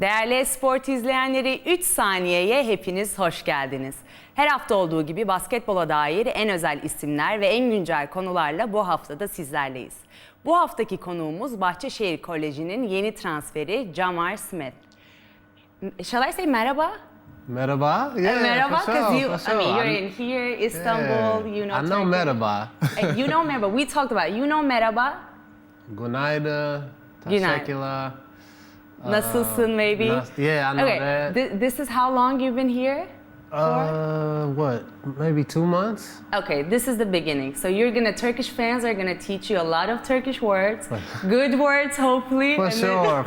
Değerli Sport izleyenleri, 3 saniyeye hepiniz hoş geldiniz. Her hafta olduğu gibi basketbola dair en özel isimler ve en güncel konularla bu haftada sizlerleyiz. Bu haftaki konuğumuz Bahçeşehir Koleji'nin yeni transferi Jamar Smith. Shall I say merhaba? Merhaba. Yeah, merhaba, for because sure, you, for sure. you're in here, Istanbul, you know. I know Turkey. merhaba. You know merhaba. We talked about it. You know merhaba. Günaydın. Teşekkürler. Nasılsın, maybe? Yeah, I know Okay, that. this is how long you've been here? What? Maybe 2 months? Okay, this is the beginning. So Turkish fans are gonna teach you a lot of Turkish words, good words, hopefully. For sure.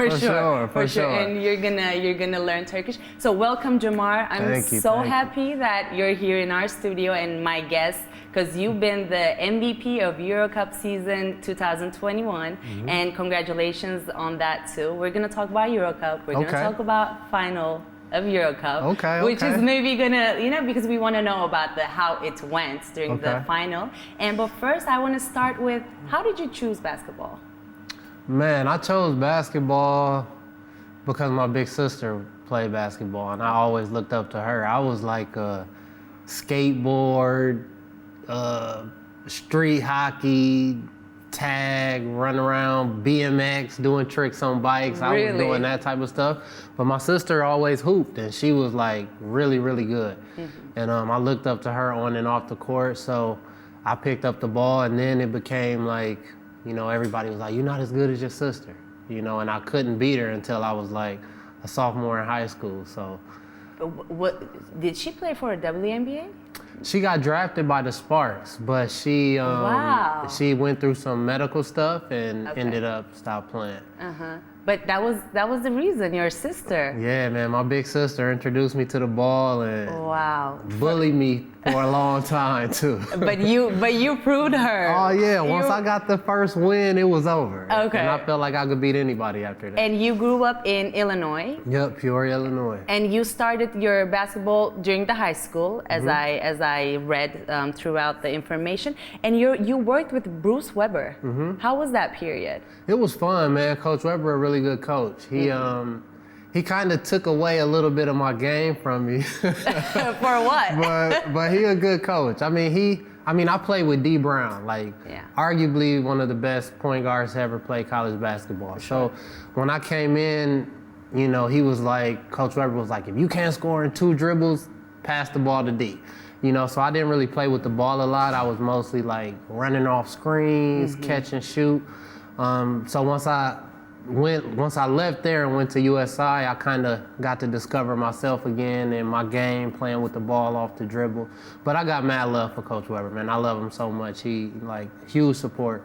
And you're gonna learn Turkish. So welcome, Jamar. I'm so happy that you're here in our studio and my guest, because you've been the MVP of EuroCup season 2021, and congratulations on that too. We're gonna talk about EuroCup. We're gonna talk about final of EuroCup, which is maybe gonna, because we want to know about how it went during the final. But first, I want to start with, how did you choose basketball? Man, I chose basketball because my big sister played basketball, and I always looked up to her. I was like a skateboard, street hockey, tag, run around, BMX, doing tricks on bikes. Really? I was doing that type of stuff. But my sister always hooped, and she was like really, really good. And I looked up to her on and off the court, so I picked up the ball, and then it became like, everybody was like, "You're not as good as your sister," and I couldn't beat her until I was like a sophomore in high school. So, what did she play for a WNBA? She got drafted by the Sparks, but she went through some medical stuff and ended up stopped playing. But that was the reason, your sister. Yeah, man, my big sister introduced me to the ball and bullied me for a long time too. But you proved her. Oh yeah, once I got the first win, it was over. Okay. And I felt like I could beat anybody after that. And you grew up in Illinois. Yep, Peoria, Illinois. And you started your basketball during the high school, as I read throughout the information. And you worked with Bruce Weber. How was that period? It was fun, man. Coach Weber, a really good coach. He kind of took away a little bit of my game from me. For what? but he a good coach. I mean, I played with D. Brown, arguably one of the best point guards to ever play college basketball. So when I came in, he was like, Coach Weber was like, if you can't score in 2 dribbles, pass the ball to D. So I didn't really play with the ball a lot. I was mostly like running off screens, catch and shoot. So once I left there and went to USI, I kind of got to discover myself again in my game, playing with the ball off the dribble. But I got mad love for Coach Weber, man. I love him so much. He huge support.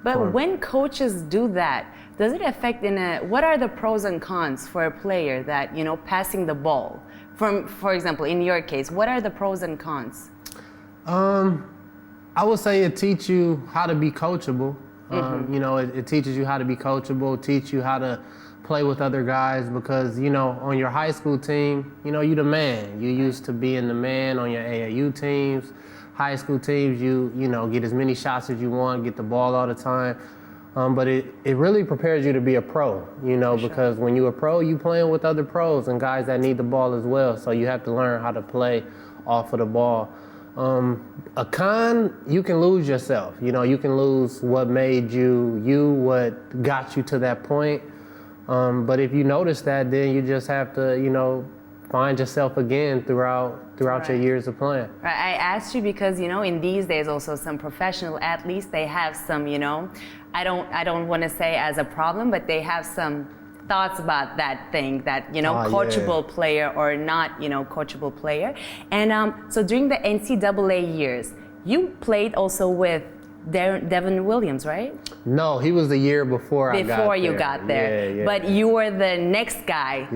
But when coaches do that, does it affect what are the pros and cons for a player that, passing the ball? For example, in your case, what are the pros and cons? I would say it teaches you how to be coachable. It teaches you how to be coachable, teach you how to play with other guys because, on your high school team, you the man. You used to being the man on your AAU teams. High school teams, you get as many shots as you want, get the ball all the time. But it really prepares you to be a pro, because when you're a pro, you playing with other pros and guys that need the ball as well. So you have to learn how to play off of the ball. A con, you can lose yourself. You can lose what made you, what got you to that point. But if you notice that, then you just have to, find yourself again throughout your years of playing. Right. I asked you because, in these days also some professional athletes, they have some, I don't want to say as a problem, but they have some thoughts about that thing, that coachable player or not coachable player. And so during the NCAA years, you played also with Devin Williams, right? No, he was the year before I got there. Before you got there. Yeah. But you were the next guy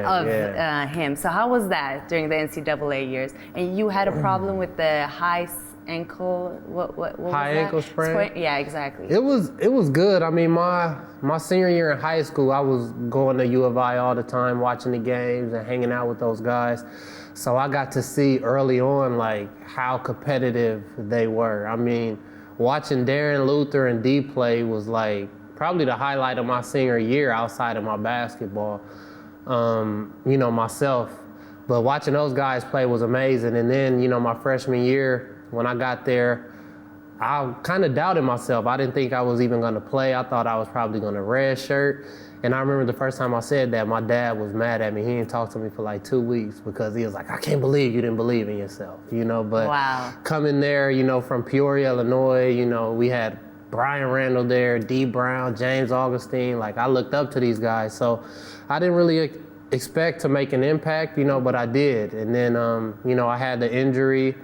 of him. So how was that during the NCAA years? And you had a problem with the high ankle, what was high ankle sprain? Yeah, exactly. It was good. I mean, my senior year in high school, I was going to U of I all the time, watching the games and hanging out with those guys. So I got to see early on how competitive they were. I mean, watching Darren Luther and D play was probably the highlight of my senior year outside of my basketball. you know, myself. But watching those guys play was amazing. And then, you know, my freshman year, when I got there, I kind of doubted myself. I didn't think I was even going to play. I thought I was probably going to redshirt. And I remember the first time I said that, my dad was mad at me. He didn't talk to me for like 2 weeks because he was like, I can't believe you didn't believe in yourself, you know. But wow. Coming there, you know, from Peoria, Illinois, you know, we had Brian Randall there, D. Brown, James Augustine. Like, I looked up to these guys. So I didn't really expect to make an impact, you know, but I did. And then, you know, I had the injury.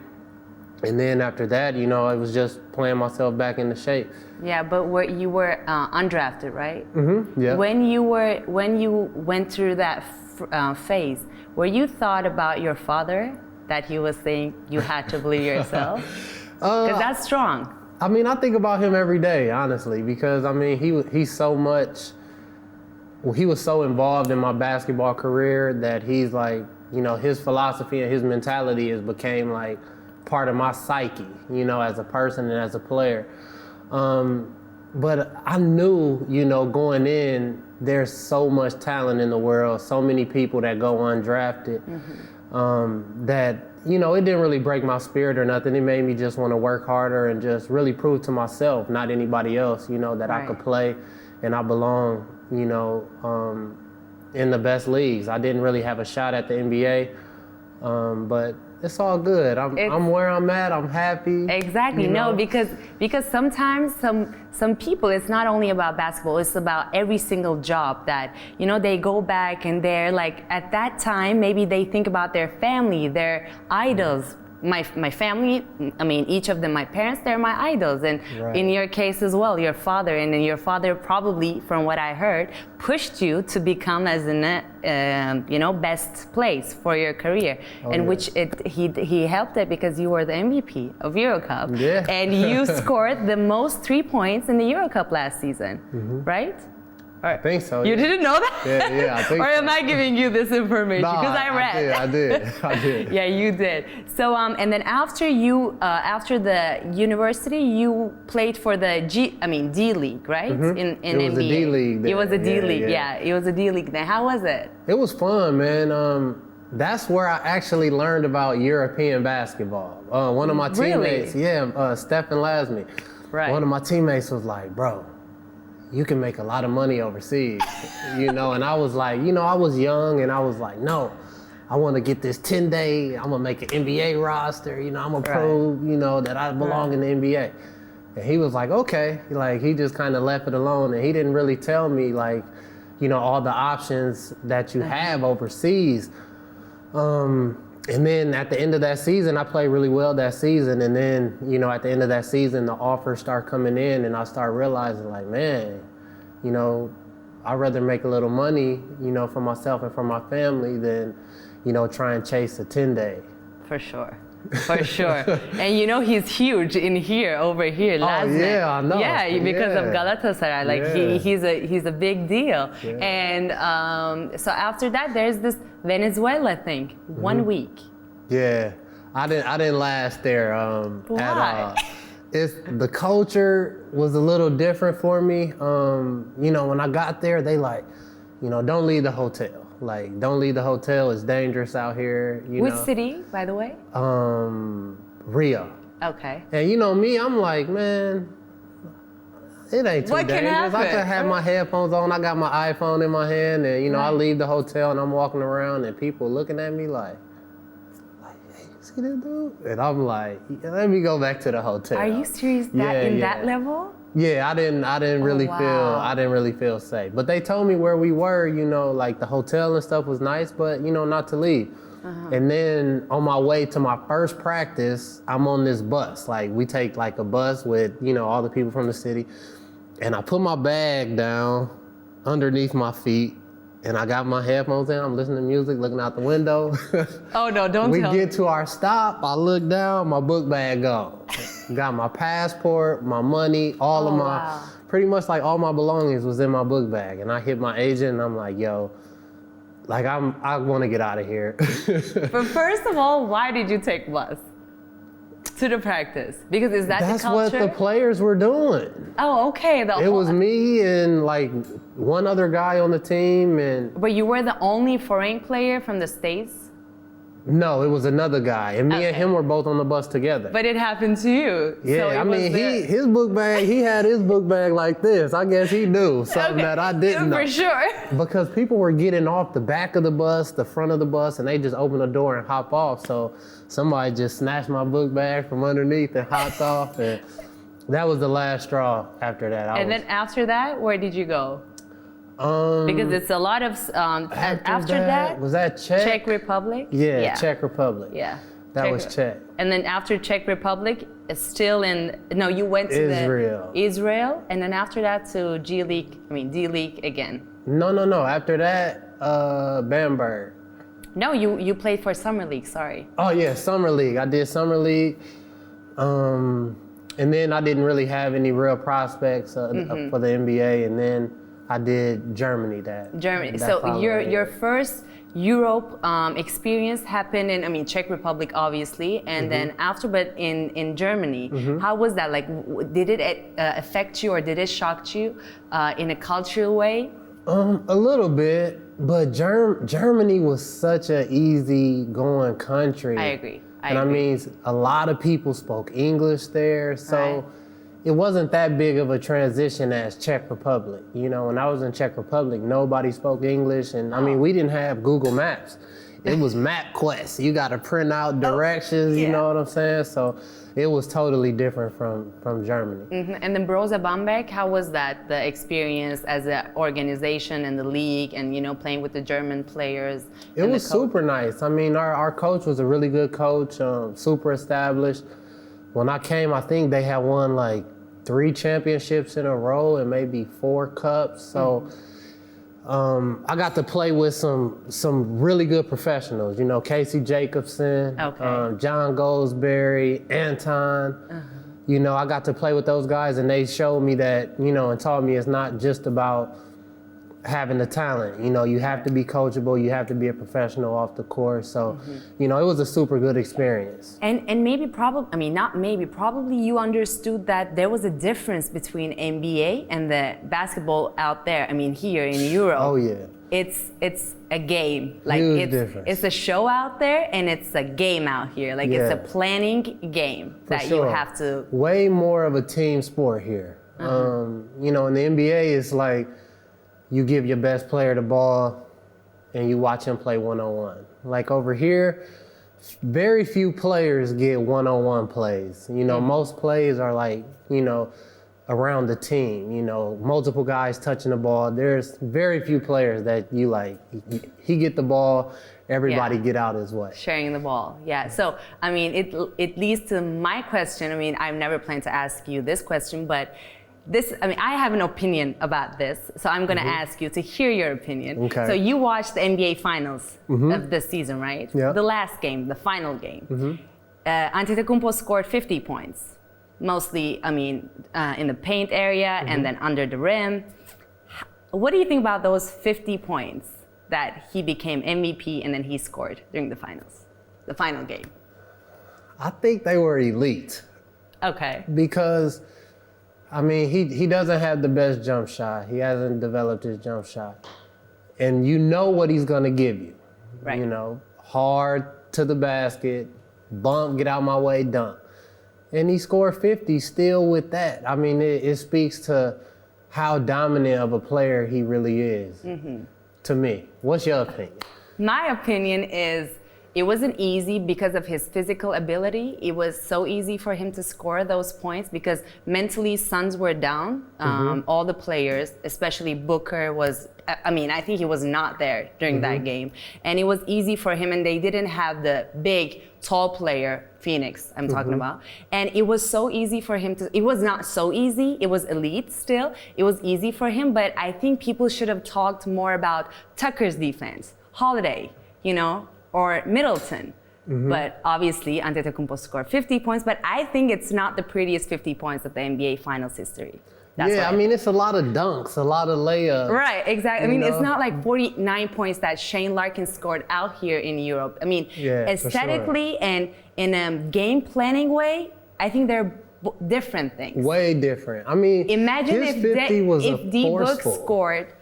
And then after that, you know, it was just playing myself back into shape. Yeah, but you were undrafted, right? Mm-hmm. Yeah. When you went through that phase, were you thought about your father, that he was saying you had to believe yourself? Because that's strong. I mean, I think about him every day, honestly, because I mean, he's so much. Well, he was so involved in my basketball career that he's like, you know, his philosophy and his mentality has became like part of my psyche, you know, as a person and as a player. But I knew, you know, going in, there's so much talent in the world, so many people that go undrafted, that, you know, it didn't really break my spirit or nothing. It made me just want to work harder and just really prove to myself, not anybody else, you know, that I could play and I belong, you know, in the best leagues. I didn't really have a shot at the NBA, but it's all good. I'm where I'm at. I'm happy. Exactly. You know? No, because sometimes some people, it's not only about basketball. It's about every single job that, you know, they go back and they're like, at that time, maybe they think about their family, their idols. My family, I mean, each of them, my parents, they're my idols. And in your case as well, your father, and then your father probably, from what I heard, pushed you to become as in you know, best place for your career. He helped it because you were the MVP of EuroCup. Yeah. And you scored the most 3 points in the EuroCup last season, right? I think so. You didn't know that? Yeah, I think Or am I giving you this information? No, because I read. I did. Yeah, you did. So, and then after the university, you played for the D League, right? In it was NBA. a D League. It was a D League. Yeah, it was a D League. Then how was it? It was fun, man. That's where I actually learned about European basketball. One of my teammates, Stephen Lasmy. Right. One of my teammates was like, bro, you can make a lot of money overseas, you know? And I was like, you know, I was young and I was like, no, I want to get this 10-day, I'm gonna make an NBA roster, you know, I'm gonna prove, you know, that I belong in the NBA. And he was like, okay, like he just kind of left it alone and he didn't really tell me like, you know, all the options that you have overseas. And then at the end of that season, I played really well that season. And then, you know, at the end of that season, the offers start coming in and I start realizing like, man, you know, I'd rather make a little money, you know, for myself and for my family than, you know, try and chase a 10-day. For sure. For sure. And you know, he's huge over here. Yeah, I know. Yeah, because of Galatasaray. Like he's a big deal. Yeah. And so after that, there's this Venezuela thing. 1 week. Yeah, I didn't last there Why? at all. The culture was a little different for me. You know, when I got there, they like, you know, don't leave the hotel. Like, don't leave the hotel. It's dangerous out here. Which city, by the way? Rio. Okay. And you know me, I'm like, man, it ain't too What can dangerous. happen? I can have my headphones on. I got my iPhone in my hand, and you know, I leave the hotel and I'm walking around, and people looking at me like, hey, you see this dude? And I'm like, let me go back to the hotel. Are you serious? That level? Yeah, I didn't really feel safe. But they told me where we were, you know, like the hotel and stuff was nice, but you know, not to leave. And then on my way to my first practice, I'm on this bus. Like we take like a bus with, you know, all the people from the city. And I put my bag down underneath my feet and I got my headphones in. I'm listening to music, looking out the window. Oh no, don't we tell get to our stop, I look down, my book bag gone. Got my passport, my money, pretty much like all my belongings was in my book bag. And I hit my agent and I'm like, yo, like I want to get out of here. But first of all, why did you take bus? To the practice, because is that That's the culture? what the players were doing. Oh, okay. It was me and like one other guy on the team, and. But you were the only foreign player from the States? No, it was another guy, and me and him were both on the bus together. But it happened to you. Yeah, so I mean, his book bag, he had his book bag like this. I guess he knew something that I didn't know. For sure. Because people were getting off the back of the bus, the front of the bus, and they just open the door and hop off. So somebody just snatched my book bag from underneath and hopped off, and that was the last straw after that. Then after that, where did you go? Because it's a lot of after that was that Czech Republic. Yeah, Czech Republic. Yeah, that was Czech. And then after Czech Republic, it's still in. No, you went to Israel, and then after that to D League again. No. After that, Bamberg. No, you played for Summer League. Sorry. Oh yeah, Summer League. I did Summer League, and then I didn't really have any real prospects for the NBA, and then I did Germany. So your first Europe experience happened in Czech Republic, obviously, and then after, but in Germany. How was that? Like, did it affect you or did it shock you in a cultural way? A little bit, but Germany was such an easy-going country. I agree. I mean, a lot of people spoke English there, so it wasn't that big of a transition as Czech Republic. You know, when I was in Czech Republic, nobody spoke English, and I mean, we didn't have Google Maps. It was MapQuest. You got to print out directions, you know what I'm saying? So it was totally different from Germany. And then Borussia Bamberg, how was that, the experience as an organization and the league and, playing with the German players? It was super nice. I mean, our coach was a really good coach, super established. When I came, I think they had won like 3 championships in a row and maybe 4 cups. So I got to play with some really good professionals. Casey Jacobson, John Goldsberry, Anton. I got to play with those guys, and they showed me that, and taught me it's not just about having the talent. You have to be coachable, you have to be a professional off the court. So, it was a super good experience. And probably you understood that there was a difference between NBA and the basketball out there. Here in Europe. Oh yeah. It's a game. Like Huge difference. It's a show out there and it's a game out here. Like it's a planning game you have to. Way more of a team sport here. In the NBA it's like you give your best player the ball and you watch him play one-on-one. Like over here, very few players get one-on-one plays. Most plays are like, around the team, multiple guys touching the ball. There's very few players that he get the ball, everybody get out his way. Sharing the ball, yeah. So, it leads to my question. I've never planned to ask you this question, but I have an opinion about this, so I'm going to ask you to hear your opinion. Okay. So you watched the NBA Finals of this season, right? Yeah. The last game, the final game. Antetokounmpo scored 50 points, mostly, in the paint area and then under the rim. What do you think about those 50 points that he became MVP and then he scored during the finals, the final game? I think they were elite. Okay. Because he doesn't have the best jump shot. He hasn't developed his jump shot. And you know what he's going to give you. Right. Hard to the basket, bump, get out my way, dunk. And he scored 50 still with that. It speaks to how dominant of a player he really is to me. What's your opinion? My opinion is it wasn't easy because of his physical ability. It was so easy for him to score those points because mentally Suns were down. All the players, especially Booker, I think he was not there during that game. And it was easy for him, and they didn't have the big, tall player, Phoenix, I'm talking about. And it was so easy for him it was not so easy, it was elite still. It was easy for him, but I think people should have talked more about Tucker's defense, Holiday, or Middleton. But obviously, Antetokounmpo scored 50 points, but I think it's not the prettiest 50 points of the NBA Finals history. That's I mean, it's a lot of dunks, a lot of layups. Right, exactly. I mean, it's not like 49 points that Shane Larkin scored out here in Europe. I mean, aesthetically and in a game planning way, I think they're different things. Way different. I mean, imagine his if 50 was D-Book scored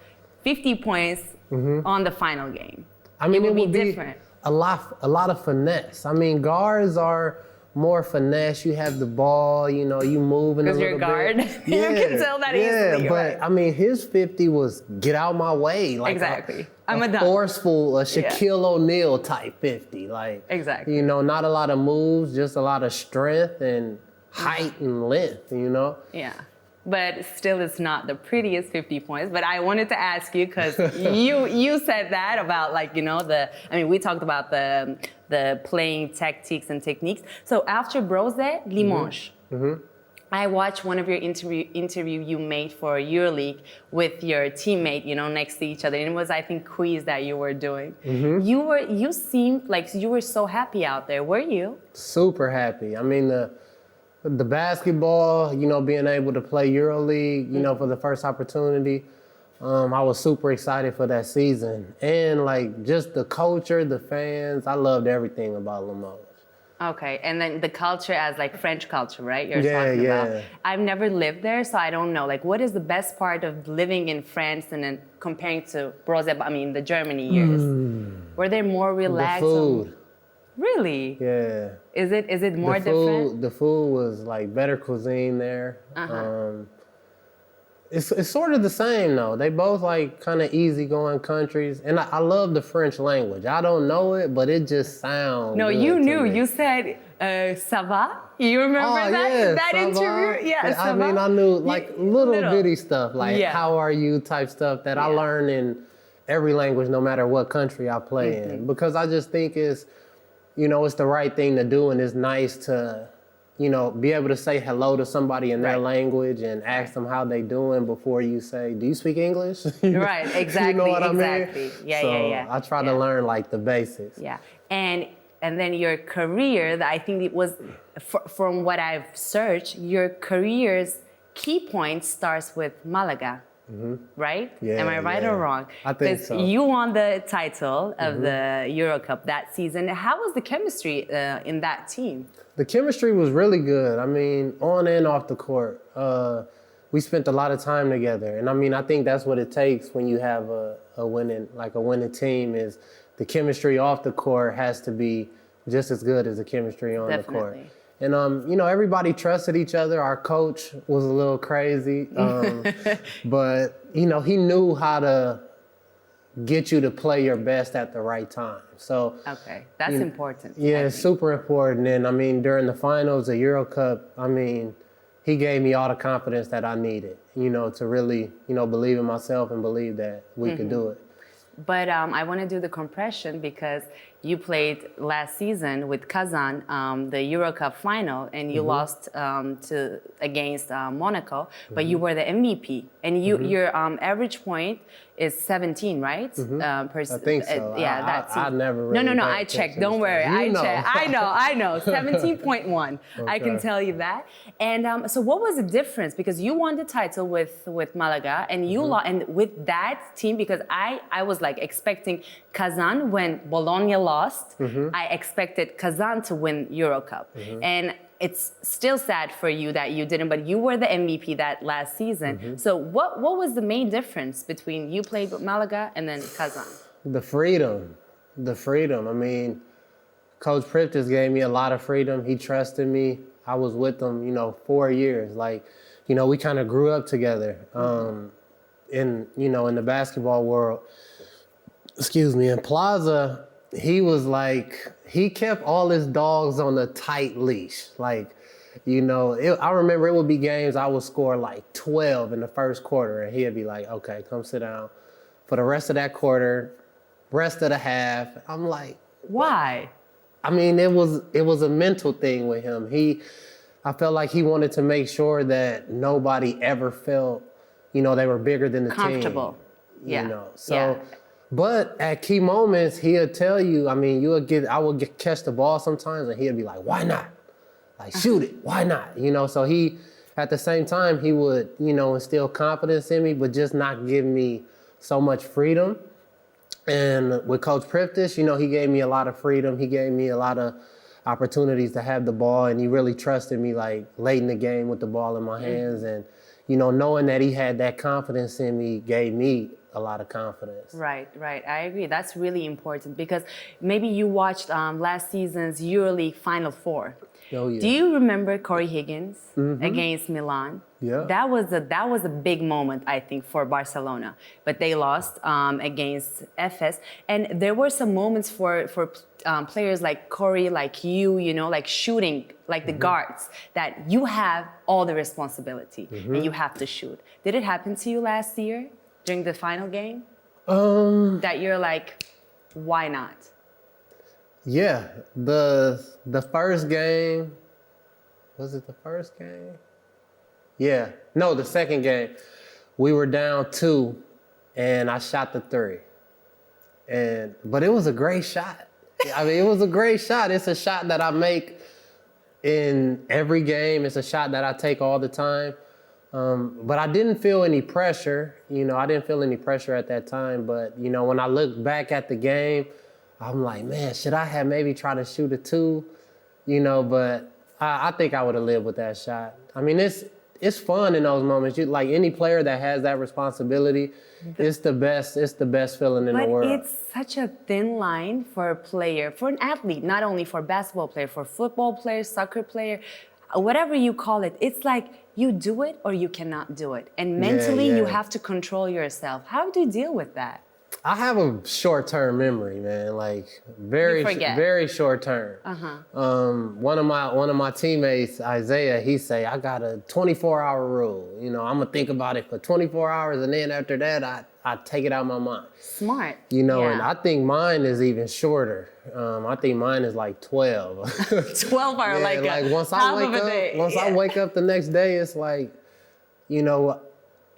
50 points on the final game. I mean, it would be different. A lot of finesse. I mean, guards are more finesse. You have the ball, you know, you moving a little bit. Because you're a guard. You can tell that easily. Yeah, but I mean, his 50 was get out my way. Like exactly. I'm a forceful, Shaquille O'Neal type 50. Like, exactly. You know, not a lot of moves, just a lot of strength and height and length, you know? Yeah. But still, it's not the prettiest 50 points. But I wanted to ask you, because you said that about, like, you know, we talked about the playing tactics and techniques. So after Brose, Limoges, I watched one of your interview you made for EuroLeague with your teammate, you know, next to each other. And it was, I think, quiz that you were doing. You seemed like you were so happy out there. Were you? Super happy. I mean, the basketball, you know, being able to play EuroLeague, you know, for the first opportunity, I was super excited for that season. And like just the culture, the fans, I loved everything about Limoges. Okay, and then the culture as like French culture, right? You're talking about. I've never lived there, so I don't know. Like, what is the best part of living in France and then comparing to the Germany years? Were they more relaxed? The food. Really? Yeah. Is it more different? The food was like better cuisine there. It's sort of the same though. They both like kind of easygoing countries, and I love the French language. I don't know it, but it just sounds. No, good you knew. me. You said "ça va." You remember that interview? Yeah, I mean, I knew like little bitty stuff, like "How are you?" type stuff that I learned in every language, no matter what country I play in, because I just think it's the right thing to do, and it's nice to, be able to say hello to somebody in their language and ask them how they doing before you say, "Do you speak English?" Right, exactly. You know what I mean? Exactly. Yeah. I try to learn like the basics. Yeah, and then your career, that I think it was, from what I've searched, your career's key point starts with Malaga. Right? Yeah, am I right or wrong? I think so. You won the title of the EuroCup that season. How was the chemistry in that team? The chemistry was really good. I mean, on and off the court. We spent a lot of time together. And I mean, I think that's what it takes when you have a winning team, is the chemistry off the court has to be just as good as the chemistry on the court. And, everybody trusted each other. Our coach was a little crazy, but, he knew how to get you to play your best at the right time. So, okay, that's important. Yeah, it's super important. And, during the finals, the EuroCup, he gave me all the confidence that I needed, to really, believe in myself and believe that we could do it. But I want to do the compression because you played last season with Kazan, the EuroCup final, and you lost against Monaco, but you were the MVP. And your average point is 17 right? I think so. Yeah, that's I never really No, I checked. Don't worry. I know. 17.1. Okay. I can tell you that. And so what was the difference? Because you won the title with Malaga, and you lost, and with that team, because I was like expecting Kazan when Bologna lost. I expected Kazan to win EuroCup. And it's still sad for you that you didn't, but you were the MVP that last season. So what was the main difference between you played with Malaga and then Kazan? The freedom. Coach Priptis gave me a lot of freedom. He trusted me. I was with him, 4 years. Like, we kind of grew up together in the basketball world. In Plaza, he was like, he kept all his dogs on a tight leash. Like, I remember it would be games I would score like 12 in the first quarter, and he'd be like, "Okay, come sit down for the rest of that quarter, rest of the half." I'm like, why? It was a mental thing with him. I felt like he wanted to make sure that nobody ever felt, they were bigger than the comfortable. team. But at key moments, he'll tell you, I would catch the ball sometimes, and he'd be like, "Why not? Like, shoot it, why not?" So he, at the same time, he would, instill confidence in me, but just not give me so much freedom. And with Coach Priptis, he gave me a lot of freedom. He gave me a lot of opportunities to have the ball, and he really trusted me, like, late in the game with the ball in my hands. And, knowing that he had that confidence in me gave me a lot of confidence. Right. I agree. That's really important because maybe you watched last season's EuroLeague Final Four. Oh, yeah. Do you remember Corey Higgins against Milan? Yeah. That was a big moment, I think, for Barcelona. But they lost against Efes. And there were some moments for players like Corey, like you, like shooting, like the guards, that you have all the responsibility and you have to shoot. Did it happen to you last year during the final game? That you're like, why not? Yeah, the first game, was it the first game? Yeah, no, the second game. We were down 2, and I shot the 3. But it was a great shot. I mean, it was a great shot. It's a shot that I make in every game. It's a shot that I take all the time. But I didn't feel any pressure. I didn't feel any pressure at that time. But, when I look back at the game, I'm like, man, should I have maybe tried to shoot a 2? But I think I would have lived with that shot. I mean, it's fun in those moments. Like any player that has that responsibility, it's the best feeling in the world. But it's such a thin line for a player, for an athlete, not only for basketball player, for football player, soccer player, whatever you call it. It's like you do it or you cannot do it. And mentally, you have to control yourself. How do you deal with that? I have a short-term memory, man. Like very short-term. One of my teammates, Isaiah, he say I got a 24-hour rule. I'm gonna think about it for 24 hours, and then after that, I take it out of my mind. Smart. And I think mine is even shorter. I think mine is like 12. 12 hours, like once half of a day. I wake up the next day, it's like,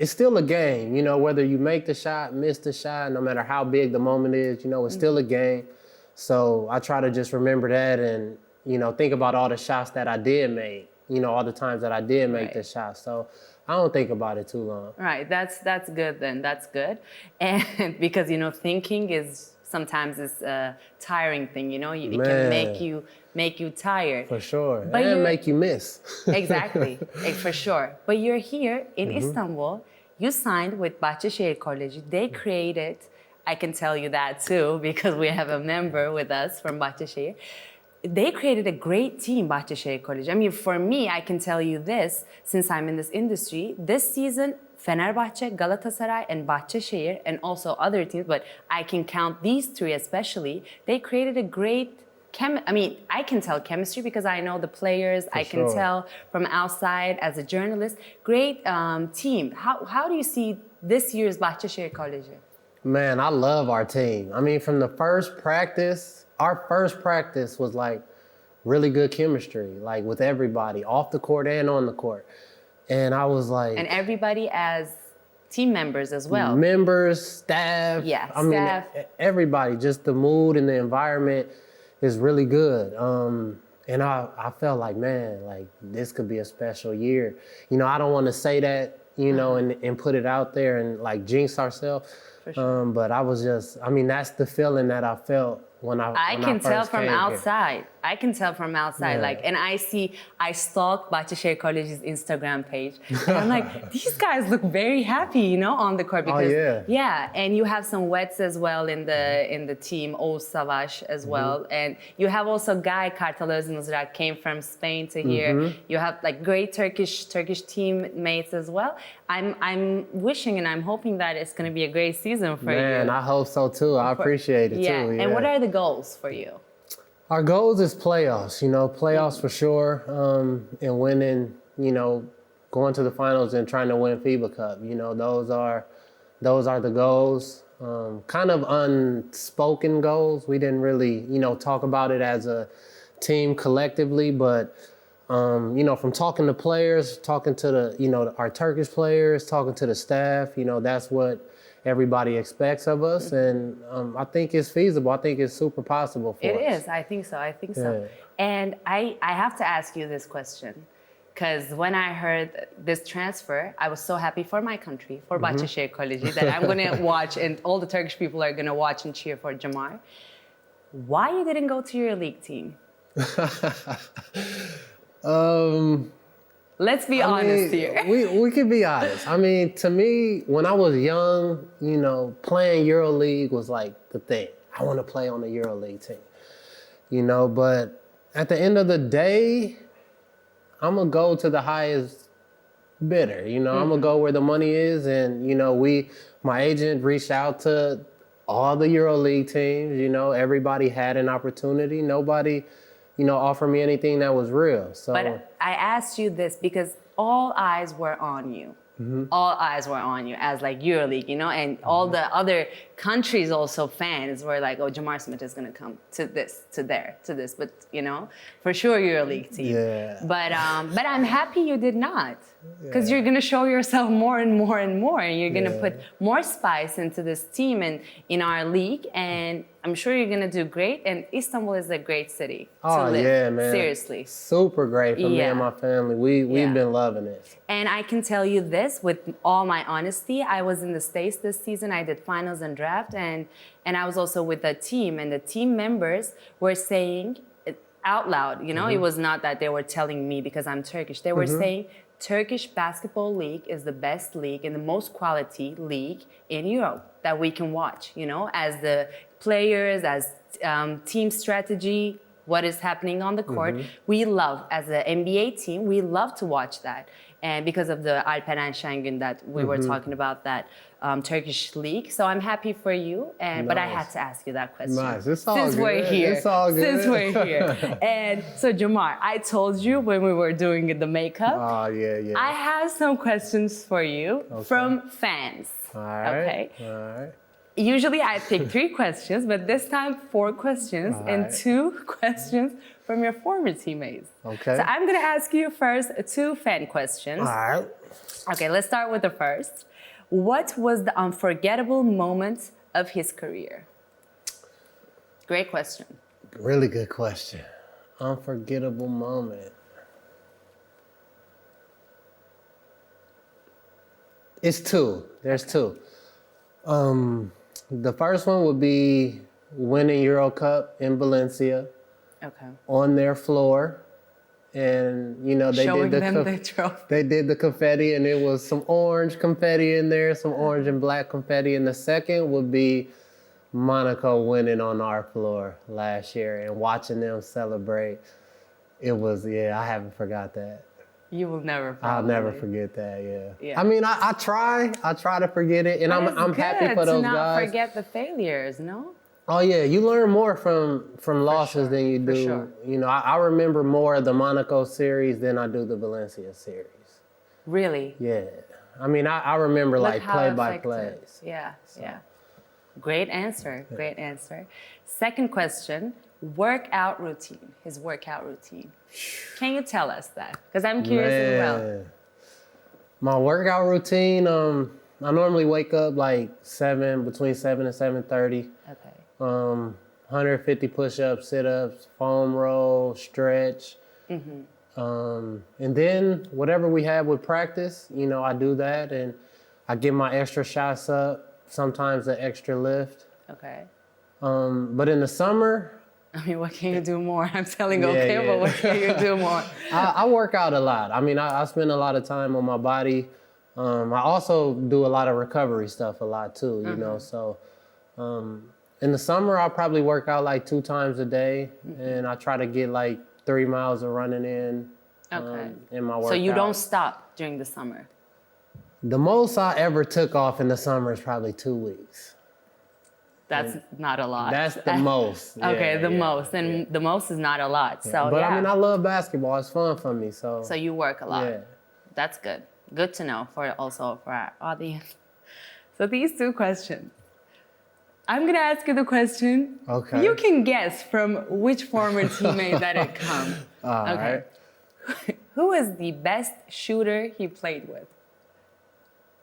it's still a game, whether you make the shot, miss the shot, no matter how big the moment is, it's still a game. So I try to just remember that and, think about all the shots that I did make, all the times that I did make the shot. So I don't think about it too long. Right, that's good then, that's good. And because, thinking is sometimes a tiring thing, it can make you tired. For sure, but and make you miss. Exactly, for sure. But you're here in Istanbul. You signed with Bahçeşehir Koleji. They created, I can tell you that too, because we have a member with us from Bahçeşehir. They created a great team, Bahçeşehir Koleji. I mean, for me, I can tell you this, since I'm in this industry, this season, Fenerbahçe, Galatasaray, and Bahçeşehir, and also other teams, but I can count these 3 especially, they created a great I can tell chemistry because I know the players. I can tell from outside as a journalist. Great team. How do you see this year's Bahçeşehir Koleji? Man, I love our team. I mean, from the first practice, our first practice was like really good chemistry, like with everybody, off the court and on the court. And I was like... And everybody as team members as well. Members, staff. Yeah, I mean, everybody, just the mood and the environment is really good. And I felt like, man, like this could be a special year. I don't want to say that, and put it out there and like jinx ourselves. For sure. But I was just, that's the feeling that I felt when I can tell from outside. Here. I can tell from outside. Yeah. And I stalk Bahçeşehir Koleji's Instagram page. And I'm like, these guys look very happy, on the court. Because, and you have some wets as well in the team, Oğuz Savaş as well. And you have also Guy Kartal Öznuzrak came from Spain to here. You have like great Turkish teammates as well. I'm wishing and I'm hoping that it's going to be a great season for you. Man, I hope so too. I appreciate it too. Yeah. And what are the goals for you? Our goals is playoffs, playoffs for sure, and winning, going to the finals and trying to win FIBA Cup. Those are the goals. Kind of unspoken goals. We didn't really, talk about it as a team collectively, but from talking to players, talking to the, our Turkish players, talking to the staff, that's what everybody expects of us, and I think it's feasible. I think it's super possible for us. It is. I think so. Yeah. And I have to ask you this question, Because when I heard this transfer, I was so happy for my country, for Bahçeşehir Koleji, that I'm going to watch, and all the Turkish people are going to watch and cheer for Jamar. Why you didn't go to your league team? Let's be honest here. We can be honest. I mean, to me, when I was young, you know, playing EuroLeague was like the thing. I want to play on the EuroLeague team, you know, but at the end of the day, I'm going to go to the highest bidder, you know, I'm going to go where the money is. And, you know, my agent reached out to all the EuroLeague teams, you know, everybody had an opportunity. Nobody, you know, offered me anything that was real. So, but I asked you this because all eyes were on you. All eyes were on you as like EuroLeague, you know, and all the other countries also fans were like, oh, Jamar Smith is gonna come to this, to there, to this, but you know, for sure EuroLeague team. Yeah. But I'm happy you did not, because you're gonna show yourself more and more and more, and you're gonna put more spice into this team and in our league, and I'm sure you're gonna do great. And Istanbul is a great city to live. Yeah, man. Seriously. Super great for me and my family. We've been loving it. And I can tell you this with all my honesty, I was in the States this season. I did finals and draft, and I was also with the team, and the team members were saying it out loud, you know, it was not that they were telling me because I'm Turkish. They were saying Turkish basketball league is the best league and the most quality league in Europe that we can watch, you know, as the players, as team strategy, what is happening on the court. We love, as an NBA team, we love to watch that. And because of the Alperen Şengün that we were talking about, that Turkish league. So I'm happy for you, but I had to ask you that question. Nice, it's all Since good. We're here. It's all good. Since we're here. And so Jamar, I told you when we were doing the makeup, I have some questions for you from fans. All right. Okay. All right. Usually I pick 3 questions, but this time 4 questions and 2 questions from your former teammates. Okay. So I'm gonna ask you first 2 fan questions. All right. Okay, let's start with the first. What was the unforgettable moment of his career? Great question. Really good question. Unforgettable moment. It's 2. There's 2. The first one would be winning EuroCup in Valencia. Okay. On their floor, and you know they Showing did them the trophy. They did the confetti, and it was some orange confetti in there, some orange and black confetti. And the second would be Monaco winning on our floor last year and watching them celebrate. It was I haven't forgot that. You will never. I'll never forget that. Yeah. I mean, I try to forget it, and But I'm happy for those to not guys. forget the failures, no? Oh yeah, you learn more from losses than you do. Sure. You know, I remember more of the Monaco series than I do the Valencia series. Really? Yeah, I mean, I remember like play by plays. Yeah. Great answer. Great answer. Second question: workout routine. His workout routine. Can you tell us that? Because I'm curious as well. My workout routine. I normally wake up like between 7 and 7:30. Okay. 150 push-ups, sit-ups, foam roll, stretch. And then whatever we have with practice, you know, I do that, and I get my extra shots up, sometimes an extra lift. Okay. But in the summer, I mean, what can you do more? I'm telling but what can you do more? I work out a lot. I mean, I spend a lot of time on my body. I also do a lot of recovery stuff a lot too, you know, so in the summer, I'll probably work out like 2 times a day, and I try to get like 3 miles of running in my workout. So you don't stop during the summer? The most I ever took off in the summer is probably 2 weeks. That's not a lot. That's the most. Okay, the most. And the most is not a lot. So, but I mean, I love basketball. It's fun for me. So you work a lot. Yeah. That's good. Good to know for our audience. So these 2 questions. I'm going to ask you the question. Okay. You can guess from which former teammate that it comes. All right. Who is the best shooter he played with?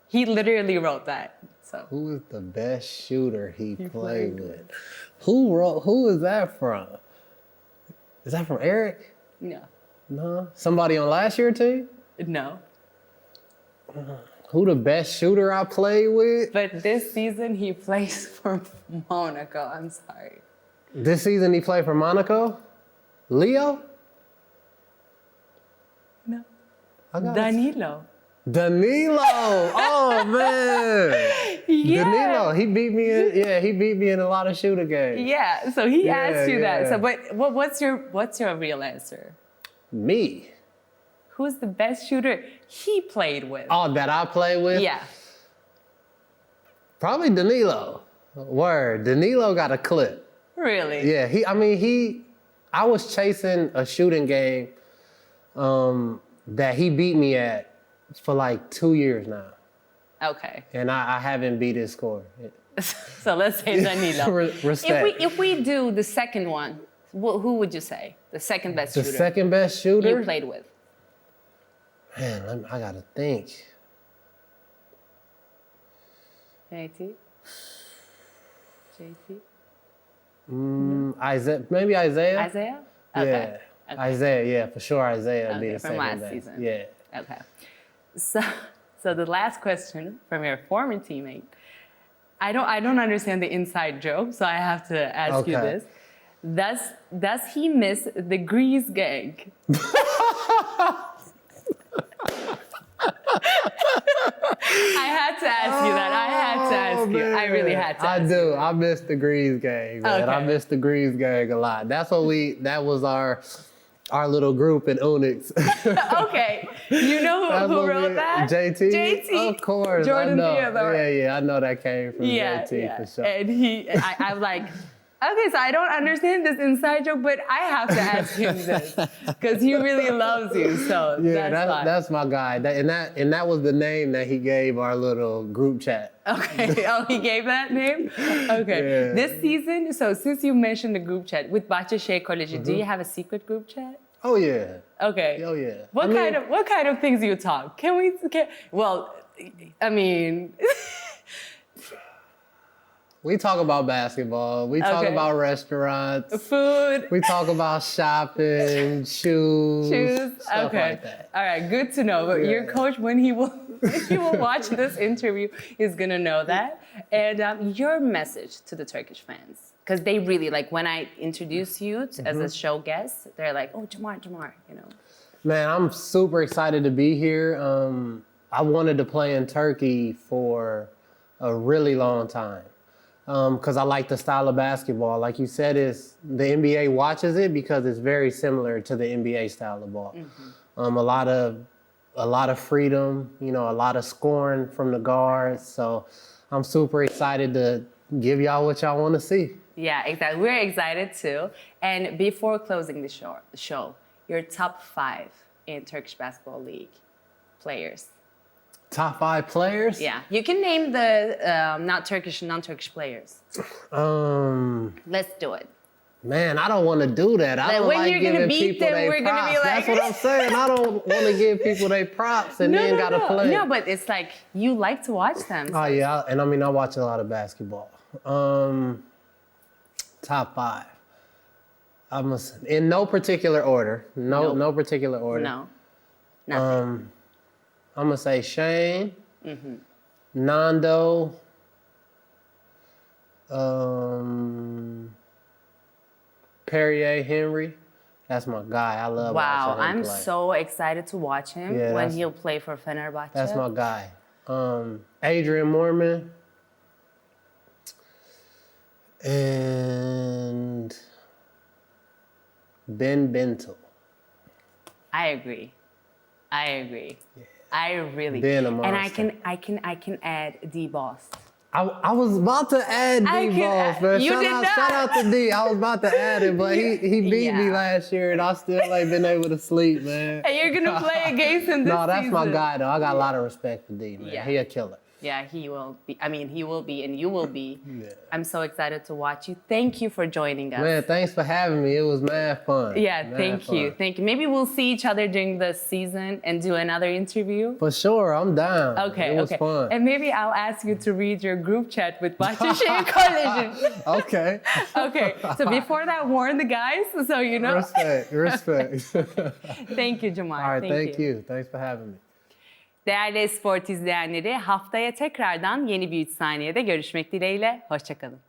He literally wrote that. So who is the best shooter he played with? Who is that from? Is that from Eric? No. No. Somebody on last year's team? No. Who the best shooter I played with? But this season he plays for Monaco. I'm sorry. This season he played for Monaco? Leo? No. Danilo. Oh man. Yeah. Danilo. He beat me in a lot of shooter games. Yeah. So he asked you that. So, but what's your real answer? Me. Who's the best shooter he played with? Oh, that I played with? Yeah. Probably Danilo. Word. Danilo got a clip. Really? Yeah. I was chasing a shooting game that he beat me at for like 2 years now. Okay. And I haven't beat his score. So let's say Danilo. Respect. If we do the second one, who would you say? The second best shooter? The second best shooter? You played with? Man, I gotta think. JT? Isaiah, maybe Isaiah? Isaiah? Okay. Yeah. Okay. Isaiah, yeah, for sure Isaiah would be the second from last best. season. Yeah. Okay. So the last question from your former teammate. I don't understand the inside joke, so I have to ask you this. Does he miss the Grease gang? I had to ask you that. I really had to ask you. I miss the Grease gang, man. Okay. I miss the Grease gang a lot. That was our little group in Onyx. Okay. You know who wrote that? JT? JT. Of course. Jordan I know. Theodore. Yeah, I know that came from JT for sure. And I'm like, okay, so I don't understand this inside joke, but I have to ask him this because he really loves you. So yeah, that's my guy. And that was the name that he gave our little group chat. Okay. Oh, he gave that name? Okay. Yeah. This season, so since you mentioned the group chat with Bahçeşehir Koleji, do you have a secret group chat? Oh yeah. Okay. Oh yeah. What kind of things do you talk? Well, I mean. We talk about basketball. We talk about restaurants. Food. We talk about shopping, shoes. Stuff like that. All right, good to know. But your coach, when he will watch this interview, is gonna know that. And your message to the Turkish fans, because they really like when I introduce you as a show guest, they're like, "Oh, Jamar, you know." Man, I'm super excited to be here. I wanted to play in Turkey for a really long time. Because I like the style of basketball. Like you said, the NBA watches it because it's very similar to the NBA style of ball. Mm-hmm. A lot of freedom, a lot of scoring from the guards. So I'm super excited to give y'all what y'all want to see. Yeah, exactly. We're excited too. And before closing the show, your top 5 in Turkish Basketball League players. Top 5 players? Yeah, you can name the non-Turkish players. Let's do it. Man, I don't want to do that. I don't like giving people their props. That's what I'm saying. I don't want to give people their props and then gotta play. No, but it's like you like to watch them. Oh yeah, and I watch a lot of basketball. Top 5. In no particular order. No particular order. No. Nothing. I'm gonna say Shane, Nando, Perrier Henry. That's my guy. I love watching him play. I'm so excited to watch him when he'll play for Fenerbahce. That's my guy. Adrian Mormon and Ben Bentel. I agree. Yeah. I really Ben and I can add D-Boss. I was about to add D-Boss, man. Shout out to D. I was about to add it, but he beat me last year, and I still ain't been able to sleep, man. And you're gonna play against him this season. No, that's my guy, though. I got a lot of respect for D, man. Yeah. He a killer. Yeah, he will be. I mean, he will be, and you will be. Yeah. I'm so excited to watch you. Thank you for joining us. Man, thanks for having me. It was mad fun. Yeah, Mad thank fun. you. Thank you. Maybe we'll see each other during the season and do another interview. For sure, I'm down. Okay, It was okay. fun. And maybe I'll ask you to read your group chat with Bahçeşehir Koleji. Okay. Okay, so before that, warn the guys, so you know. Respect. Thank you, Jamar. All right, thank you. Thanks for having me. Değerli Esport izleyenleri, haftaya tekrardan yeni bir 3 saniyede görüşmek dileğiyle. Hoşça kalın.